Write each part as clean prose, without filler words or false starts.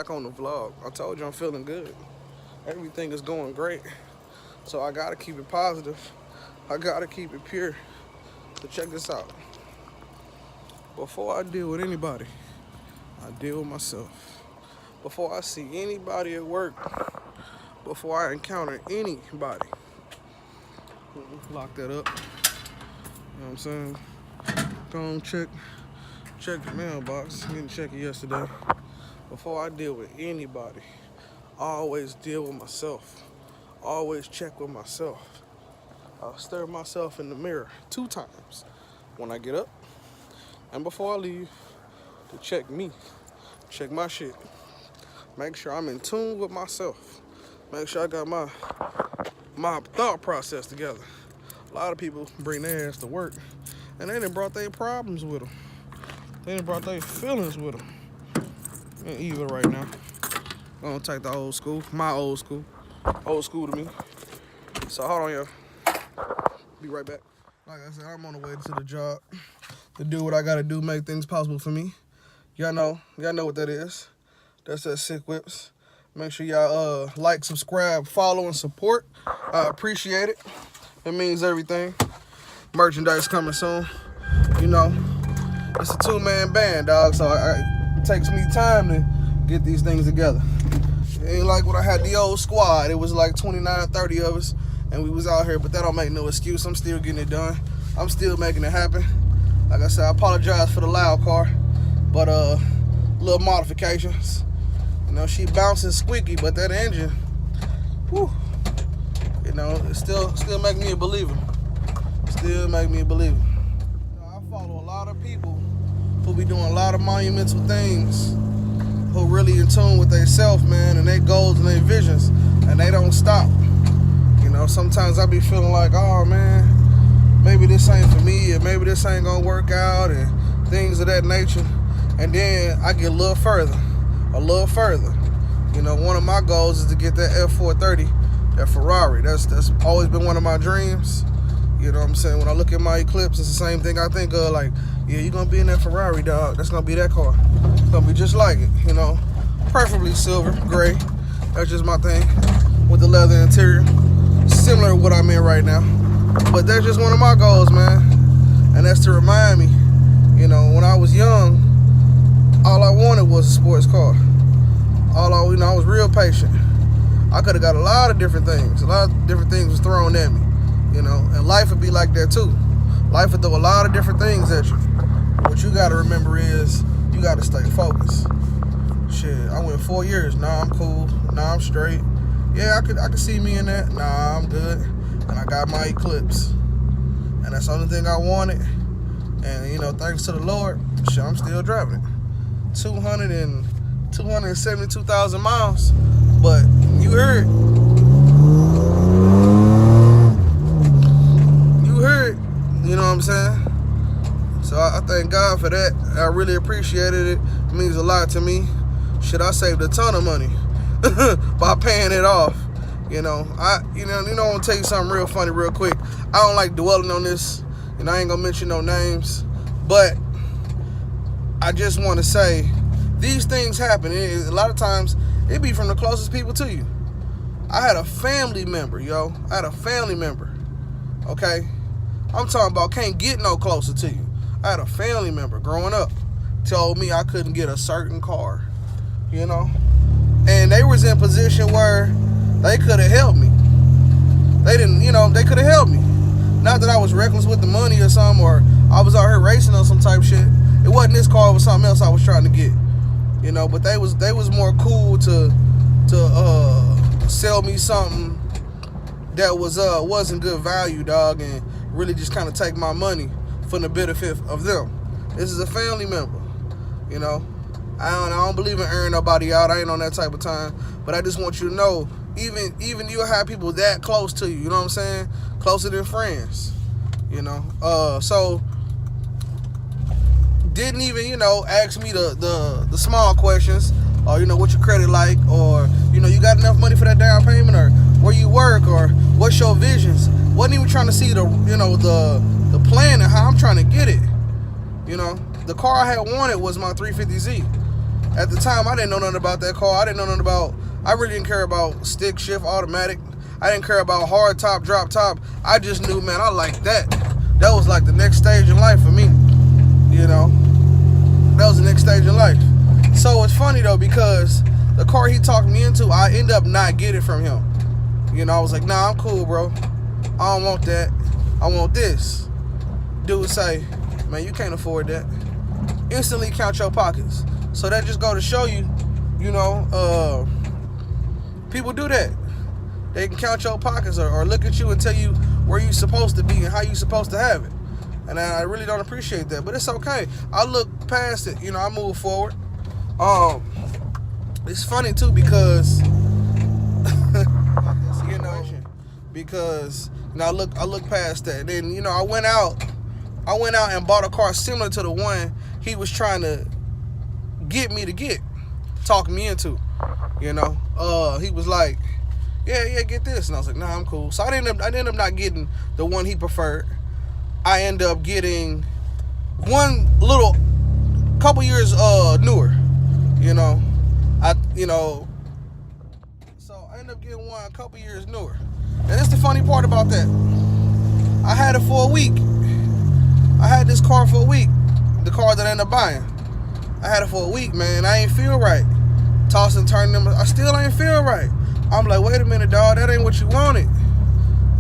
back on the vlog. I told you I'm feeling good. Everything is going great. So I gotta keep it positive. I gotta keep it pure. So check this out. Before I deal with anybody, I deal with myself. Before I see anybody at work, before I encounter anybody, lock that up. You know what I'm saying? Go on, check the mailbox. Didn't check it yesterday. Before I deal with anybody, I always deal with myself. Always check with myself. I'll stare myself in the mirror 2 times when I get up and before I leave to check me, check my shit. Make sure I'm in tune with myself. Make sure I got my thought process together. A lot of people bring their ass to work and they done brought their problems with them. They done brought their feelings with them. Ain't evil right now. I'm gonna take the old school, my old school to me. So hold on, y'all. Be right back. Like I said, I'm on the way to the job to do what I gotta do, make things possible for me. Y'all know what that is. That's that Sick Whips. Make sure y'all like, subscribe, follow, and support. I appreciate it. It means everything. Merchandise coming soon. You know, it's a 2-man band, dog. So it takes me time to get these things together. It ain't like when I had the old squad. It was like 29, 30 of us, and we was out here, but that don't make no excuse. I'm still getting it done. I'm still making it happen. Like I said, I apologize for the loud car, but little modifications. You know, she bouncing squeaky, but that engine, whew, you know, it still make me a believer. Still make me a believer. I follow a lot of people who be doing a lot of monumental things, who really in tune with themselves, man, and their goals and their visions, and they don't stop. You know, sometimes I be feeling like, oh man, maybe this ain't for me, or maybe this ain't gonna work out, and things of that nature. And then I get a little further. You know, one of my goals is to get that F430, that Ferrari. That's always been one of my dreams. You know what I'm saying? When I look at my Eclipse, it's the same thing I think of, like, yeah, you're gonna be in that Ferrari, dog. That's gonna be that car. It's gonna be just like it, you know. Preferably silver, gray. That's just my thing. With the leather interior. Similar to what I'm in right now. But that's just one of my goals, man. And that's to remind me, you know, when I was young, all I wanted was a sports car. I was real patient. I could have got a lot of different things. A lot of different things was thrown at me, you know. And life would be like that too. Life would throw a lot of different things at you. What you got to remember is you got to stay focused. Shit, I went 4 years. Nah, I'm cool. Nah, I'm straight. Yeah, I could see me in that. Nah, I'm good. And I got my Eclipse. And that's the only thing I wanted. And, you know, thanks to the Lord, shit, I'm still driving it. 272,000 miles. But you heard. You know what I'm saying? So I thank God for that. I really appreciated it. It means a lot to me. Shit, I saved a ton of money by paying it off. You know, I want to tell you something real funny real quick. I don't like dwelling on this, and I ain't gonna mention no names, but I just want to say these things happen. A lot of times it be from the closest people to you. I had a family member, yo. Okay? I'm talking about can't get no closer to you. I had a family member growing up told me I couldn't get a certain car, you know? And they was in a position where they could have helped me. They didn't, you know, they could have helped me. Not that I was reckless with the money or something, or I was out here racing on some type shit. It wasn't this car, it was something else I was trying to get. You know, but they was more cool to sell me something that wasn't good value, dog, and really just kind of take my money for the benefit of them. This is a family member, you know. I don't believe in airing nobody out. I ain't on that type of time. But I just want you to know, even you'll have people that close to you, you know what I'm saying? Closer than friends, you know. So didn't even, you know, ask me the small questions, or, you know, what your credit like, or, you know, you got enough money for that down payment, or where you work, or what's your visions. Wasn't even trying to see the plan and how I'm trying to get it. You know, the car I had wanted was my 350Z. At the time, I didn't know nothing about that car. I really didn't care about stick shift automatic. I didn't care about hard top, drop top. I just knew, man, I liked that. That was like the next stage in life for me, you know. That was the next stage in life. So it's funny though, because the car he talked me into, I end up not getting from him. You know, I was like, nah, I'm cool, bro. I don't want that. I want this. Dude say, man, you can't afford that. Instantly count your pockets. So that just go to show you, you know, people do that. They can count your pockets or look at you and tell you where you're supposed to be and how you're supposed to have it. And I really don't appreciate that, but it's okay. I look past it, you know, I move forward. It's funny too because, you know, because you know, I look past that. Then, you know, I went out and bought a car similar to the one he was trying to get me to talk me into, you know. He was like, yeah, get this. And I was like, nah, I'm cool. So I ended up not getting the one he preferred. I ended up getting one little couple years newer, you know. So I ended up getting one a couple years newer. And that's the funny part about that. I had it for a week. I had this car for a week. The car that I ended up buying. I had it for a week, man. I ain't feel right. Toss and turn them. I still ain't feel right. I'm like, wait a minute, dog. That ain't what you wanted.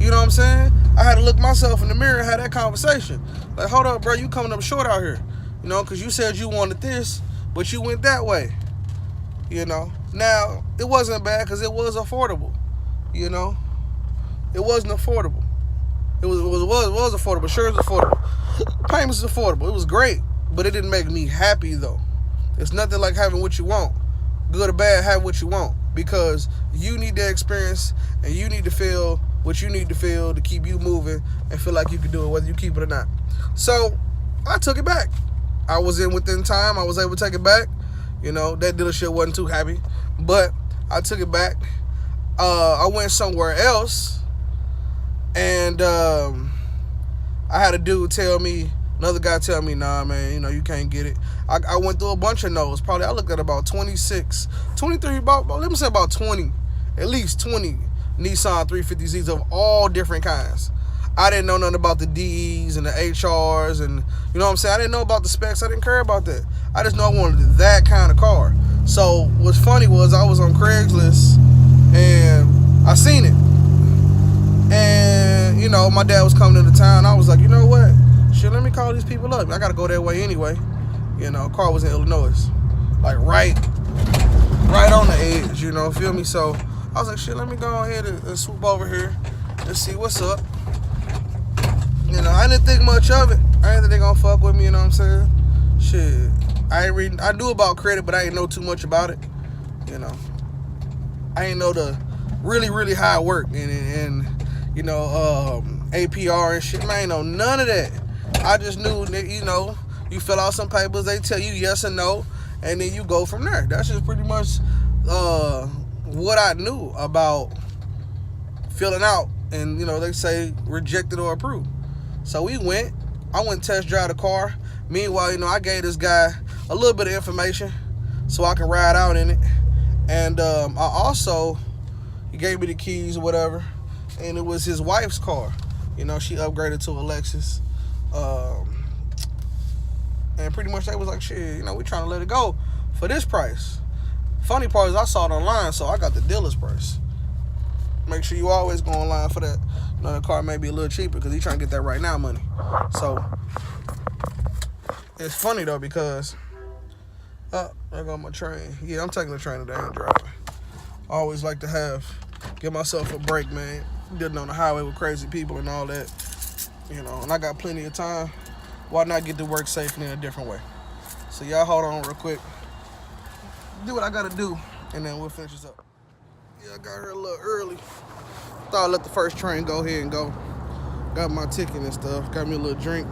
You know what I'm saying? I had to look myself in the mirror and have that conversation. Like, hold up, bro. You coming up short out here. You know, because you said you wanted this, but you went that way. You know? Now, it wasn't bad because it was affordable. You know? It wasn't affordable. It was affordable. Sure, it's affordable. Payments is affordable. It was great, but it didn't make me happy, though. It's nothing like having what you want. Good or bad, have what you want. Because you need that experience and you need to feel what you need to feel to keep you moving and feel like you can do it whether you keep it or not. So I took it back. I was in within time. I was able to take it back. You know, that dealership wasn't too happy, but I took it back. I went somewhere else and I had a dude tell me, another guy tell me, nah, man, you know, you can't get it. I went through a bunch of no's. Probably I looked at about 26, 23, let me say about 20, at least 20 Nissan 350Zs of all different kinds. I didn't know nothing about the Ds and the HRs and, you know what I'm saying? I didn't know about the specs. I didn't care about that. I just know I wanted that kind of car. So what's funny was I was on Craigslist and I seen it. And, you know, my dad was coming into town. I was like, you know what? Shit, let me call these people up. I got to go that way anyway. You know, car was in Illinois. Like right on the edge, you know, feel me? So I was like, shit, let me go ahead and swoop over here and see what's up. You know, I didn't think much of it. I didn't think they gonna fuck with me, you know what I'm saying? Shit. I knew about credit, but I didn't know too much about it. You know. I didn't know the really how it worked and you know, APR and shit. Man, I ain't know none of that. I just knew that, you know, you fill out some papers, they tell you yes or no, and then you go from there. That's just pretty much what I knew about filling out, and, you know, they say rejected or approved. So we went. I went test drive the car. Meanwhile, you know, I gave this guy a little bit of information so I can ride out in it. And I also, he gave me the keys or whatever, and it was his wife's car. You know, she upgraded to a Lexus. And pretty much they was like, shit, you know, we trying to let it go for this price. Funny part is I saw it online, so I got the dealer's price. Make sure you always go online for that. You know, the car may be a little cheaper because he's trying to get that right now money. So it's funny though because there go my train. Yeah, I'm taking the train today. I ain't driving. I always like to give myself a break, man. Dealing on the highway with crazy people and all that. You know, and I got plenty of time. Why not get to work safely in a different way? So y'all hold on real quick. Do what I gotta do, and then we'll finish this up. Yeah, I got here a little early. Thought I'd let the first train go ahead and go. Got my ticket and stuff. Got me a little drink.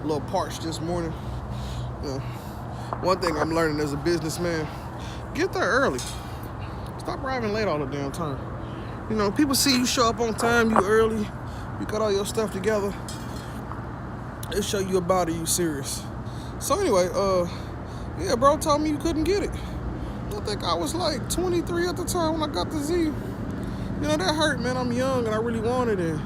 A little parched this morning. You know, one thing I'm learning as a businessman, get there early. Stop arriving late all the damn time. You know, people see you show up on time, you early, you got all your stuff together. They show you about it, you serious. So anyway, Yeah, bro told me you couldn't get it. I think I was like 23 at the time when I got the Z. You know, that hurt, man. I'm young and I really wanted it.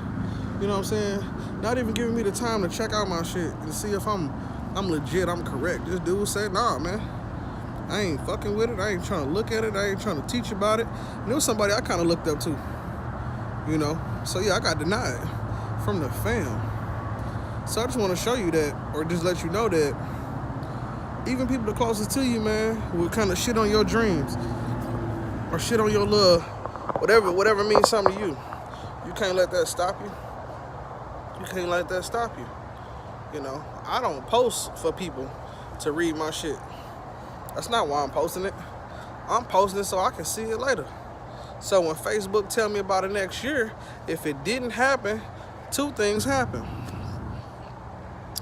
You know what I'm saying? Not even giving me the time to check out my shit and see if I'm legit, I'm correct. This dude said, nah, man. I ain't fucking with it. I ain't trying to look at it. I ain't trying to teach about it. And it was somebody I kind of looked up to. You know? So, yeah, I got denied from the fam. So I just want to show you that, or just let you know that even people the closest to you, man, will kind of shit on your dreams or shit on your love, whatever means something to you. You can't let that stop you. You can't let that stop you. You know, I don't post for people to read my shit. That's not why I'm posting it. I'm posting it so I can see it later. So when Facebook tell me about it next year, if it didn't happen, two things happen.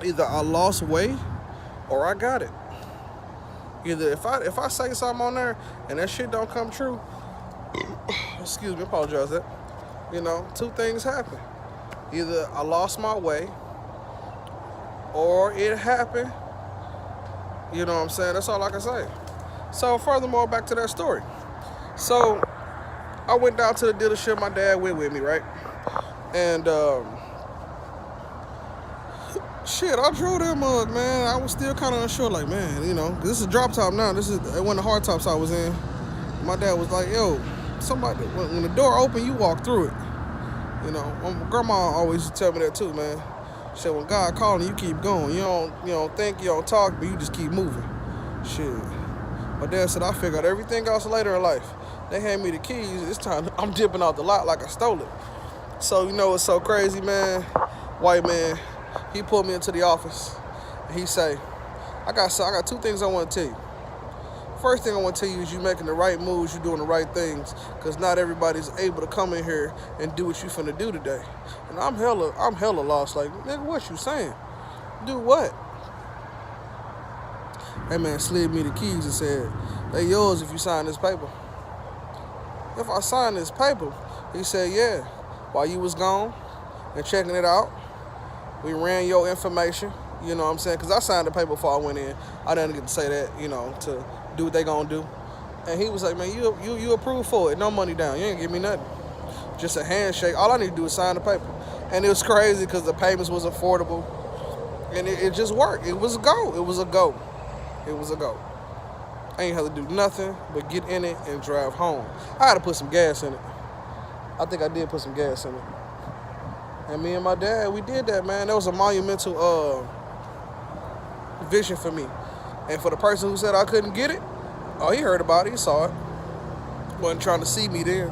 Either I lost weight or I got it. Either if I say something on there and that shit don't come true, excuse me, apologize that. You know, two things happen. Either I lost my way or it happened. You know what I'm saying? That's all I can say. So furthermore, back to that story. So I went down to the dealership. My dad went with me, right? And shit, I drove that mug, man. I was still kind of unsure, like, man, you know, this is drop top now. This is one of the hard tops I was in. My dad was like, yo, somebody, when the door open, you walk through it. You know, my grandma always used to tell me that too, man. She said, when God calling, you keep going. You don't think, you don't talk, but you just keep moving. Shit. My dad said, I figured out everything else later in life. They hand me the keys. This time, I'm dipping out the lot like I stole it. So, you know what's so crazy, man? White man, he pulled me into the office. And he say, I got two things I want to tell you. First thing I want to tell you is you making the right moves, you doing the right things, because not everybody's able to come in here and do what you finna do today. And I'm hella lost. Like, nigga, what you saying? Do what? That man slid me the keys and said, they yours if you sign this paper. If I sign this paper, he said, yeah. While you was gone and checking it out, we ran your information. You know what I'm saying? Because I signed the paper before I went in. I didn't get to say that, you know, to do what they gonna do. And he was like, man, you approved for it. No money down. You ain't give me nothing. Just a handshake. All I need to do is sign the paper. And it was crazy because the payments was affordable. And it just worked. It was a go. It was a go. It was a go. I ain't have to do nothing but get in it and drive home. I had to put some gas in it. I think I did put some gas in it. And me and my dad, we did that, man. That was a monumental vision for me. And for the person who said I couldn't get it, oh, he heard about it, he saw it. Wasn't trying to see me there,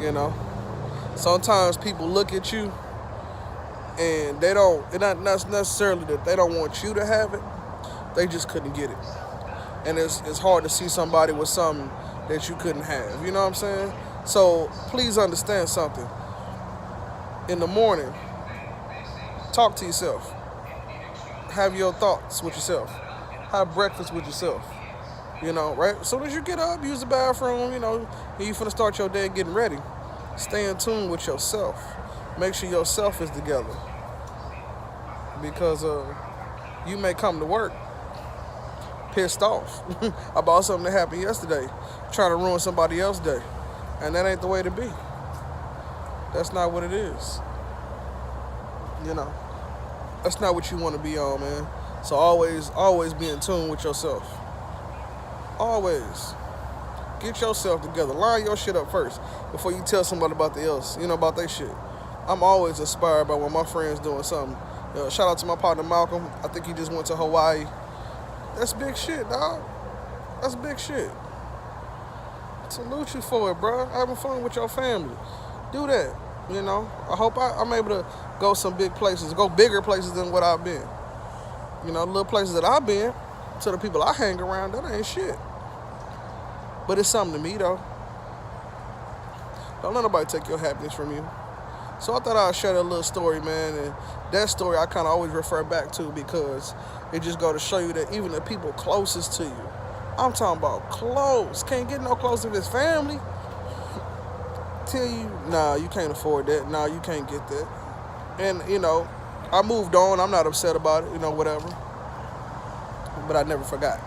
you know. Sometimes people look at you and it's not necessarily that they don't want you to have it, they just couldn't get it. And it's hard to see somebody with something that you couldn't have, you know what I'm saying? So please understand something. In the morning, talk to yourself. Have your thoughts with yourself. Have breakfast with yourself. You know, right? As soon as you get up, use the bathroom, you know, and you finna start your day getting ready. Stay in tune with yourself. Make sure yourself is together. Because you may come to work pissed off about something that happened yesterday, trying to ruin somebody else's day. And that ain't the way to be. That's not what it is. You know, that's not what you want to be on, man. So always be in tune with yourself. Always. Get yourself together. Line your shit up first before you tell somebody about about their shit. I'm always inspired by when my friends doing something. Shout out to my partner Malcolm. I think he just went to Hawaii. That's big shit, dog. That's big shit. Salute you for it, bro. Having fun with your family. Do that, you know. I hope I'm able to go some big places, go bigger places than what I've been. You know, little places that I've been, to the people I hang around, that ain't shit. But it's something to me, though. Don't let nobody take your happiness from you. So I thought I'd share that little story, man. And that story I kind of always refer back to because it just go to show you that even the people closest to you, I'm talking about close, can't get no closer to his family, tell you, nah, you can't afford that. Nah, you can't get that. And, you know, I moved on. I'm not upset about it, you know, whatever. But I never forgot.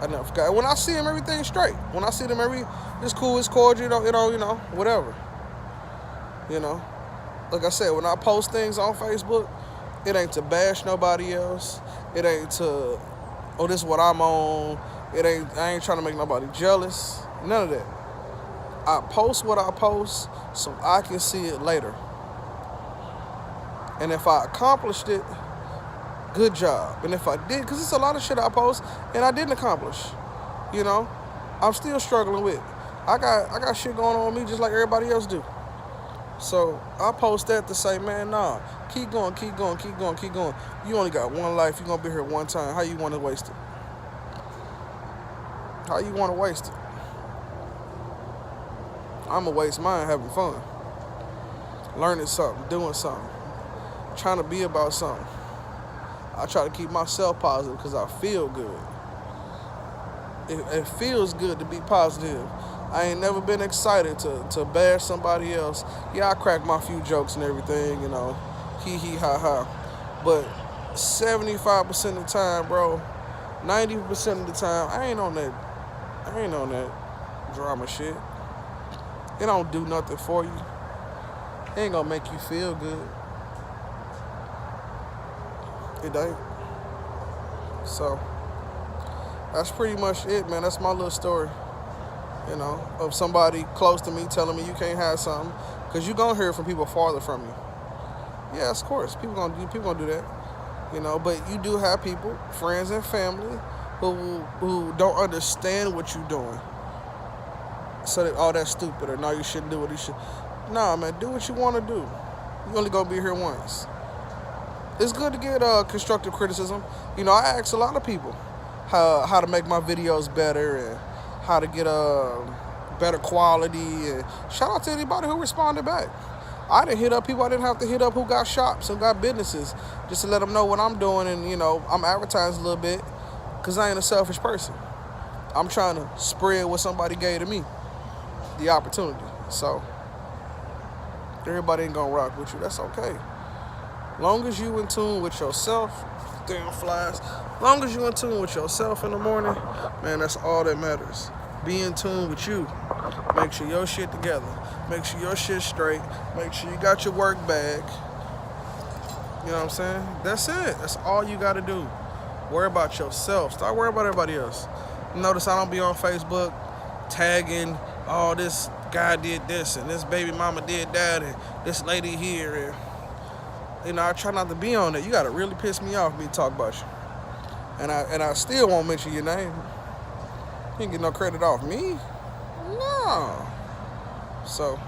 I never forgot. When I see them, everything's straight. When I see them, it's cool, it's cordial, whatever. You know, like I said, when I post things on Facebook, it ain't to bash nobody else. It ain't to, oh, this is what I'm on. I ain't trying to make nobody jealous. None of that. I post what I post so I can see it later. And if I accomplished it, good job. And if I did, because it's a lot of shit I post and I didn't accomplish. You know, I'm still struggling with. I got shit going on with me just like everybody else do. So I post that to say, man, nah, keep going, keep going, keep going, keep going. You only got one life. You're going to be here one time. How you want to waste it? How you want to waste it? I'm going to waste mine having fun. Learning something, doing something, trying to be about something. I try to keep myself positive because I feel good. It feels good to be positive. I ain't never been excited to bash somebody else. Yeah, I crack my few jokes and everything, hee hee ha ha. But 75% of the time, bro, 90% of the time, I ain't on that drama shit. It don't do nothing for you. It ain't gonna make you feel good. It ain't. So that's pretty much it, man. That's my little story. Of somebody close to me telling me you can't have something, because you gonna hear it from people farther from you. Yeah, of course, people gonna do that. But you do have people, friends and family, who don't understand what you're doing. So that, oh, that's stupid, or no, you shouldn't do what you should. Nah, man, do what you want to do. You only gonna be here once. It's good to get constructive criticism. I ask a lot of people how to make my videos better and how to get better quality. And shout out to anybody who responded back. I didn't hit up people I didn't have to hit up who got shops and got businesses just to let them know what I'm doing. And, I'm advertising a little bit because I ain't a selfish person. I'm trying to spread what somebody gave to me, the opportunity. So everybody ain't going to rock with you. That's okay. Long as you in tune with yourself, damn flies. Long as you in tune with yourself in the morning, man, that's all that matters. Be in tune with you. Make sure your shit together. Make sure your shit straight. Make sure you got your work bag. You know what I'm saying? That's it. That's all you got to do. Worry about yourself. Stop worrying about everybody else. Notice I don't be on Facebook tagging, oh, this guy did this and this baby mama did that and this lady here. And I try not to be on it. You got to really piss me off me talk about you. And I still won't mention your name. You ain't get no credit off me. No. So,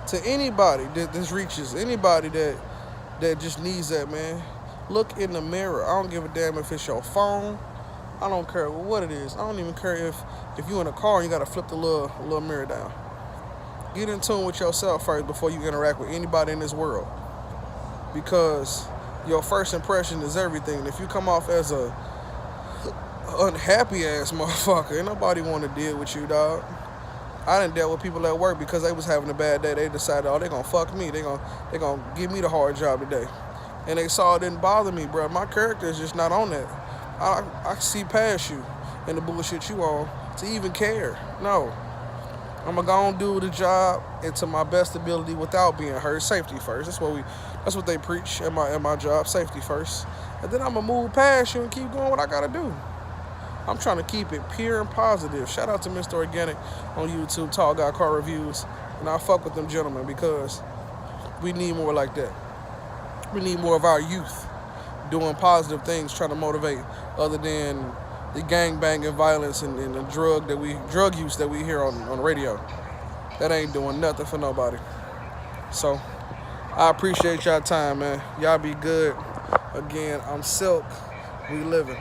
to anybody that this reaches, anybody that just needs that, man, look in the mirror. I don't give a damn if it's your phone. I don't care what it is. I don't even care if you're in a car and you got to flip the little mirror down. Get in tune with yourself first before you interact with anybody in this world. Because your first impression is everything. And if you come off as a unhappy ass motherfucker, ain't nobody want to deal with you, dog. I done dealt with people at work because they was having a bad day. They decided, oh, they gonna fuck me. They gonna give me the hard job today. And they saw it didn't bother me, bro. My character is just not on that. I see past you and the bullshit you on to even care. No. I'm gonna go and do the job and to my best ability without being hurt. Safety first. That's what they preach at my job. Safety first. And then I'm gonna move past you and keep doing what I gotta do. I'm trying to keep it pure and positive. Shout out to Mr. Organic on YouTube, Tall Guy Car Reviews. And I fuck with them gentlemen because we need more like that. We need more of our youth doing positive things, trying to motivate, other than the gangbanging violence and the drug use that we hear on the radio. That ain't doing nothing for nobody. So I appreciate y'all time, man. Y'all be good. Again, I'm Silk. We living.